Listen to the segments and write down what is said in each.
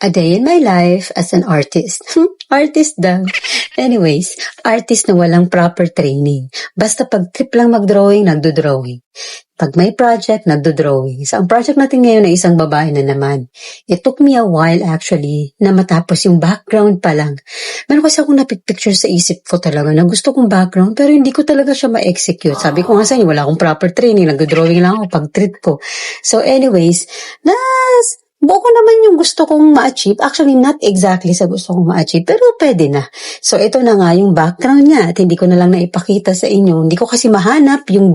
A day in my life as an artist. Artist daw. Anyways, artist na walang proper training. Basta pag trip lang mag-drawing, nagdo-drawing. Pag may project, nagdo-drawing. So, ang project natin ngayon ay isang babae na naman. It took me a while actually na matapos yung background pa lang. Meron kasi akong napipicture sa isip ko talaga na gusto kong background pero hindi ko talaga siya ma-execute. Sabi ko nga sa inyo, wala akong proper training. Nagdo-drawing lang ako pag trip ko. So anyways, buo ko naman yung gusto kong ma-achieve. Actually, not exactly sa gusto kong ma-achieve, pero pwede na. So, ito na nga yung background niya at hindi ko na lang naipakita sa inyo. Hindi ko kasi mahanap yung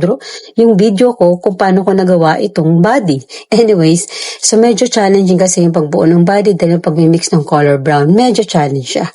video ko kung paano ko nagawa itong body. Anyways, so medyo challenging kasi yung pagbuo ng body dahil yung pag-mix ng color brown. Medyo challenge siya.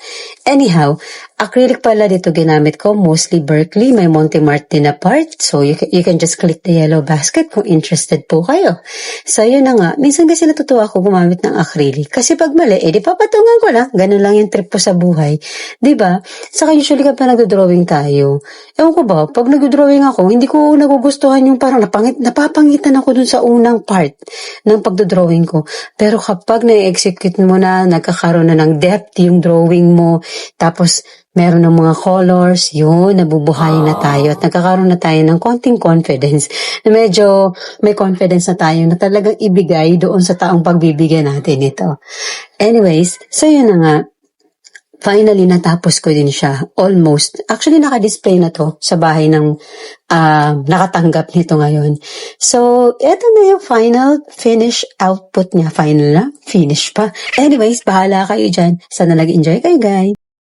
Anyhow, acrylic pala dito ginamit ko, mostly Berkeley, may Monte Martin na part. So, you can just click the yellow basket kung interested po kayo. So, yun na nga. Minsan kasi natutuwa ako gumamit ng acrylic. Kasi pag mali, di papatungan ko lang. Ganun lang yung trip ko sa buhay. Diba? Saka usually kapag nag-drawing tayo, ewan ko ba, pag nag-drawing ako, hindi ko nagugustuhan yung parang napapangitan ako dun sa unang part ng pag-drawing ko. Pero kapag na-execute mo na, nagkakaroon na ng depth yung drawing mo, tapos meron ng mga colors, yun, nabubuhayin na tayo at nagkakaroon na tayo ng konting confidence na medyo may confidence na tayo na talagang ibigay doon sa taong pagbibigyan natin ito. Anyways, so yun na nga. Finally, natapos ko din siya. Almost. Actually, naka-display na to sa bahay ng nakatanggap nito ngayon. So, eto na yung final finish output niya. Final na? Finish pa. Anyways, bahala kayo dyan. Sana nag-enjoy kayo, guys.